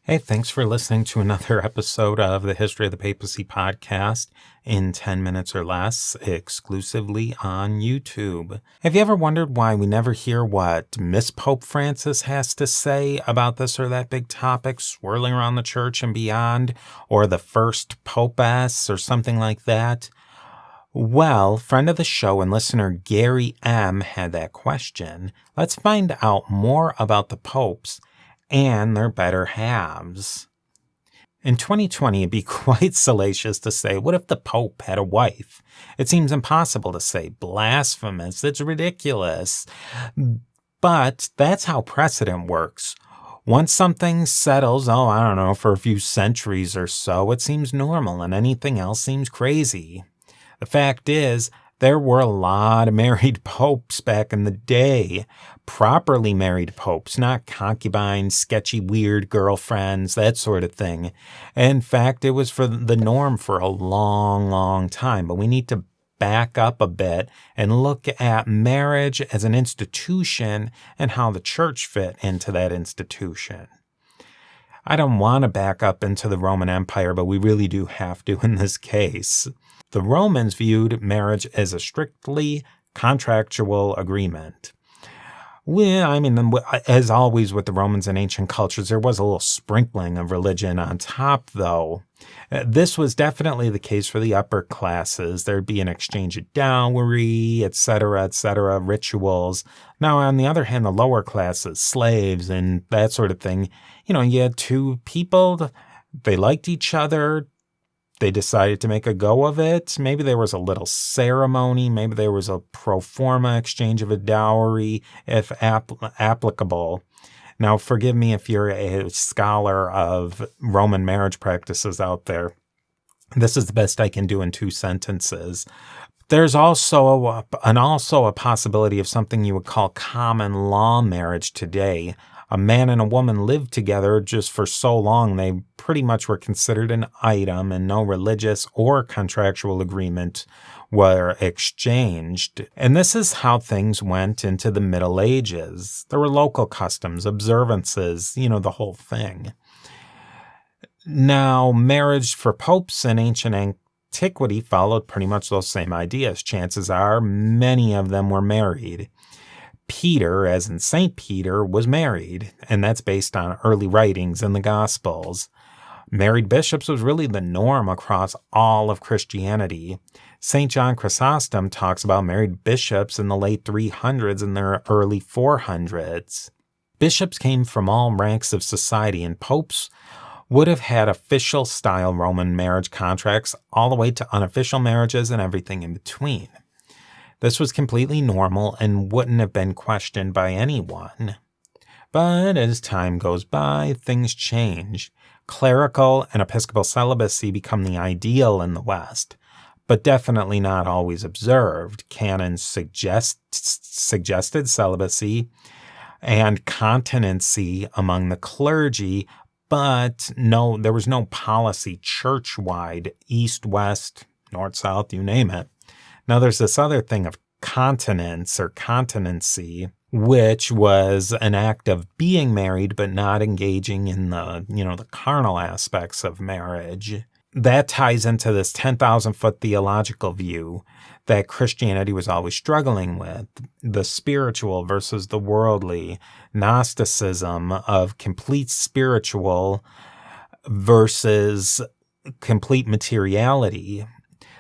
Hey, thanks for listening to another episode of the History of the Papacy podcast in 10 minutes or less, exclusively on YouTube. Have you ever wondered why we never hear what Miss Pope Francis has to say about this or that big topic swirling around the church and beyond, or the first Popess or something like that? Well, friend of the show and listener Gary M. had that question. Let's find out more about the popes and their better halves. In 2020, it'd be quite salacious to say, what if the Pope had a wife? It seems impossible to say, blasphemous, it's ridiculous. But that's how precedent works. Once something settles, for a few centuries or so, it seems normal and anything else seems crazy. The fact is, there were a lot of married popes back in the day. Properly married popes, not concubines, sketchy, weird girlfriends, that sort of thing. In fact, it was for the norm for a long, long time. But we need to back up a bit and look at marriage as an institution and how the church fit into that institution. I don't want to back up into the Roman Empire, but we really do have to in this case. The Romans viewed marriage as a strictly contractual agreement. As always with the Romans and ancient cultures, there was a little sprinkling of religion on top, though. This was definitely the case for the upper classes. There'd be an exchange of dowry, etc., rituals. Now, on the other hand, the lower classes, slaves and that sort of thing, you had two people, they liked each other, they decided to make a go of it. Maybe there was a little ceremony. Maybe there was a pro forma exchange of a dowry, if applicable. Now, forgive me if you're a scholar of Roman marriage practices out there. This is the best I can do in 2 sentences. There's also a possibility of something you would call common law marriage today. A man and a woman lived together just for so long they pretty much were considered an item and no religious or contractual agreement were exchanged. And this is how things went into the Middle Ages. There were local customs, observances, the whole thing. Now, marriage for popes in ancient antiquity followed pretty much those same ideas. Chances are many of them were married. Peter, as in St. Peter, was married, and that's based on early writings in the Gospels. Married bishops was really the norm across all of Christianity. St. John Chrysostom talks about married bishops in the late 300s and the early 400s. Bishops came from all ranks of society, and popes would have had official-style Roman marriage contracts all the way to unofficial marriages and everything in between. This was completely normal and wouldn't have been questioned by anyone. But as time goes by, things change. Clerical and episcopal celibacy become the ideal in the West, but definitely not always observed. Canons suggested celibacy and continency among the clergy, but there was no policy church-wide, east, west, north, south, you name it. Now, there's this other thing of continence or continency, which was an act of being married but not engaging in the carnal aspects of marriage. That ties into this 10,000-foot theological view that Christianity was always struggling with, the spiritual versus the worldly, Gnosticism of complete spiritual versus complete materiality.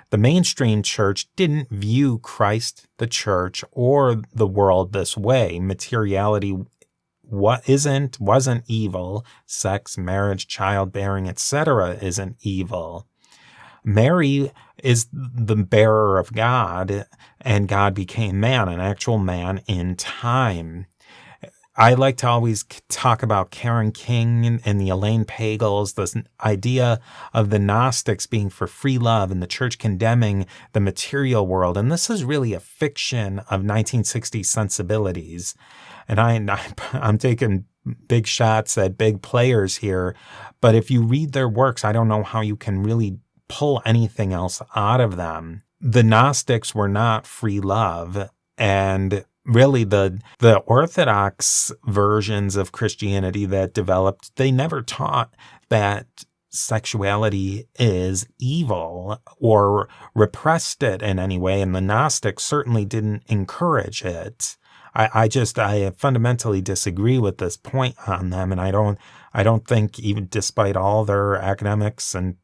The mainstream church didn't view Christ, the church, or the world this way. Materiality wasn't evil. Sex, marriage, childbearing, etc. isn't evil. Mary is the bearer of God, and God became man, an actual man in time. I like to always talk about Karen King and the Elaine Pagels, this idea of the Gnostics being for free love and the church condemning the material world. And this is really a fiction of 1960s sensibilities. And I'm taking big shots at big players here. But if you read their works, I don't know how you can really pull anything else out of them. The Gnostics were not free love, and really the Orthodox versions of Christianity that developed, they never taught that sexuality is evil or repressed it in any way, and the Gnostics certainly didn't encourage it. I fundamentally disagree with this point on them, and I don't think, even despite all their academics and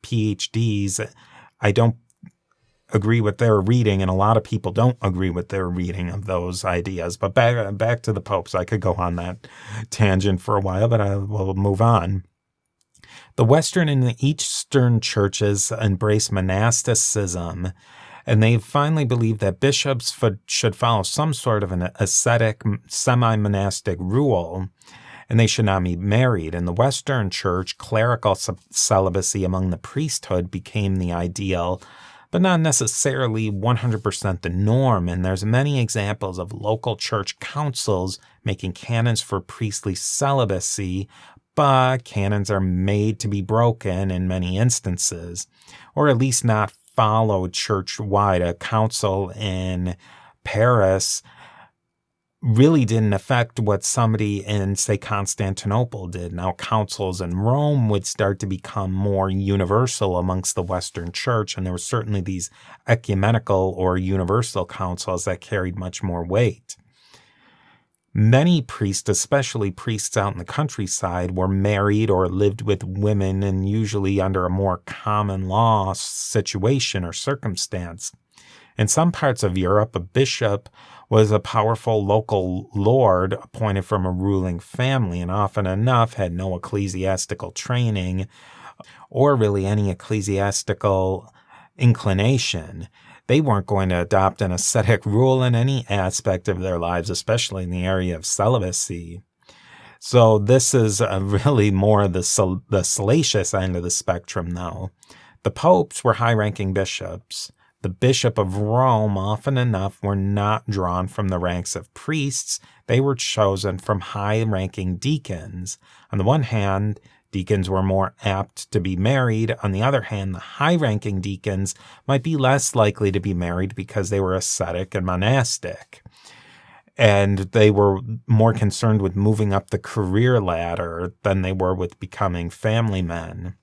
PhDs, I don't agree with their reading, and a lot of people don't agree with their reading of those ideas. But back to the popes. I could go on that tangent for a while, but I will move on. The Western and the Eastern churches embrace monasticism, and they finally believe that bishops should follow some sort of an ascetic, semi-monastic rule, and they should not be married. In the Western church, clerical celibacy among the priesthood became the ideal, but not necessarily 100% the norm, and there's many examples of local church councils making canons for priestly celibacy, but canons are made to be broken in many instances, or at least not followed church-wide. A council in Paris really didn't affect what somebody in, say, Constantinople did. Now, councils in Rome would start to become more universal amongst the Western Church, and there were certainly these ecumenical or universal councils that carried much more weight. Many priests, especially priests out in the countryside, were married or lived with women, and usually under a more common law situation or circumstance. In some parts of Europe, a bishop was a powerful local lord appointed from a ruling family, and often enough had no ecclesiastical training or really any ecclesiastical inclination. They weren't going to adopt an ascetic rule in any aspect of their lives, especially in the area of celibacy. So this is really more the salacious end of the spectrum, though. The popes were high-ranking bishops. The Bishop of Rome, often enough, were not drawn from the ranks of priests. They were chosen from high-ranking deacons. On the one hand, deacons were more apt to be married. On the other hand, the high-ranking deacons might be less likely to be married because they were ascetic and monastic. And they were more concerned with moving up the career ladder than they were with becoming family men.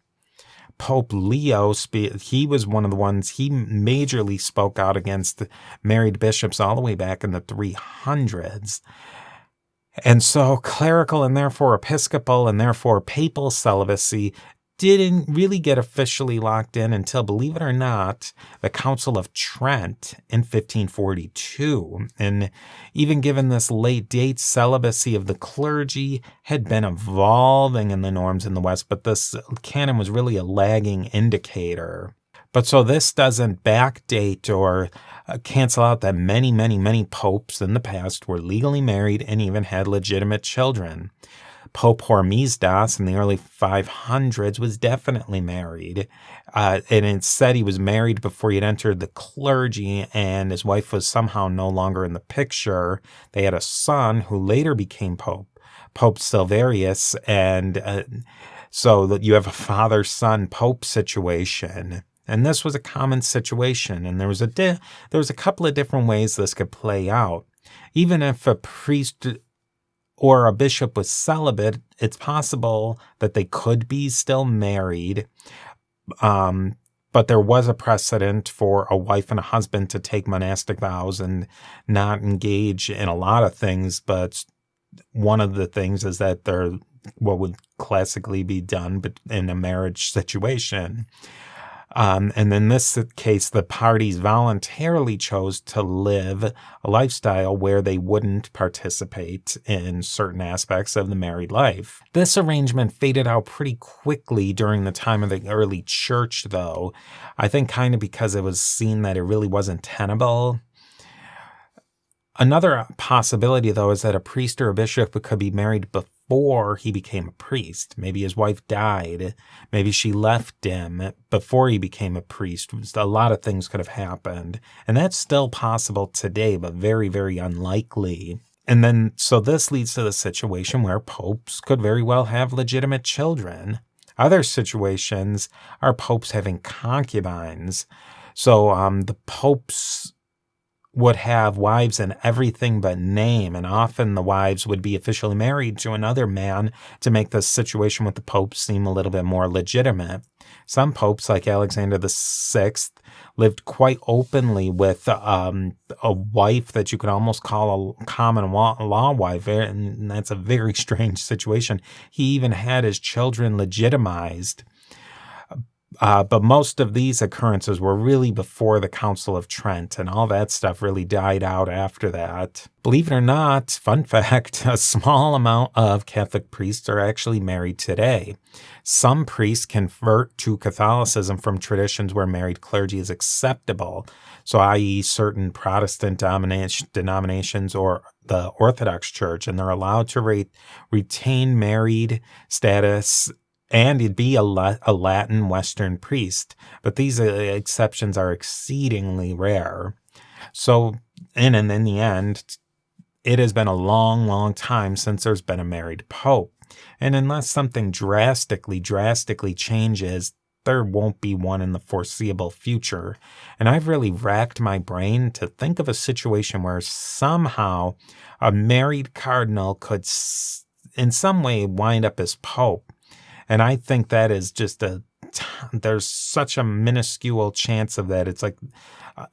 Pope Leo, he was one of the ones, he majorly spoke out against married bishops all the way back in the 300s. And so clerical and therefore episcopal and therefore papal celibacy didn't really get officially locked in until, believe it or not, the Council of Trent in 1542. And even given this late date, celibacy of the clergy had been evolving in the norms in the West, but this canon was really a lagging indicator. But so this doesn't backdate or cancel out that many, many, many popes in the past were legally married and even had legitimate children. Pope Hormisdas in the early 500s was definitely married, and it said he was married before he had entered the clergy, and his wife was somehow no longer in the picture. They had a son who later became Pope Silverius, and so that you have a father-son Pope situation. And this was a common situation, and there was a couple of different ways this could play out. Even if a priest or a bishop was celibate, it's possible that they could be still married, but there was a precedent for a wife and a husband to take monastic vows and not engage in a lot of things, but one of the things is that they're what would classically be done in a marriage situation. And in this case, the parties voluntarily chose to live a lifestyle where they wouldn't participate in certain aspects of the married life. This arrangement faded out pretty quickly during the time of the early church, though. I think kind of because it was seen that it really wasn't tenable. Another possibility, though, is that a priest or a bishop could be married before he became a priest. Maybe his wife died. Maybe she left him before he became a priest. A lot of things could have happened. And that's still possible today, but very, very unlikely. And then, so this leads to the situation where popes could very well have legitimate children. Other situations are popes having concubines. So the popes would have wives in everything but name, and often the wives would be officially married to another man to make the situation with the Pope seem a little bit more legitimate. Some popes, like Alexander VI, lived quite openly with a wife that you could almost call a common law wife, and that's a very strange situation. He even had his children legitimized. But most of these occurrences were really before the Council of Trent, and all that stuff really died out after that. Believe it or not, fun fact, a small amount of Catholic priests are actually married today. Some priests convert to Catholicism from traditions where married clergy is acceptable, so i.e. certain Protestant denominations or the Orthodox Church, and they're allowed to retain married status, and he'd be a Latin Western priest. But these exceptions are exceedingly rare. So, and in the end, it has been a long, long time since there's been a married pope. And unless something drastically changes, there won't be one in the foreseeable future. And I've really racked my brain to think of a situation where somehow a married cardinal could in some way wind up as pope. And I think that is just there's such a minuscule chance of that. It's like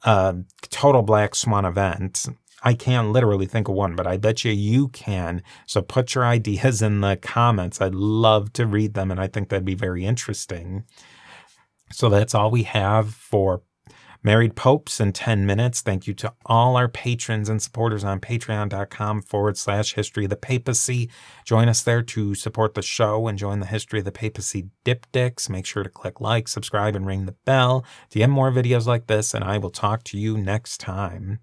a total black swan event. I can't literally think of one, but I bet you can. So put your ideas in the comments. I'd love to read them, and I think that'd be very interesting. So that's all we have for Married Popes in 10 minutes. Thank you to all our patrons and supporters on patreon.com/history of the papacy. Join us there to support the show and join the History of the Papacy diptychs. Make sure to click like, subscribe, and ring the bell to get more videos like this, and I will talk to you next time.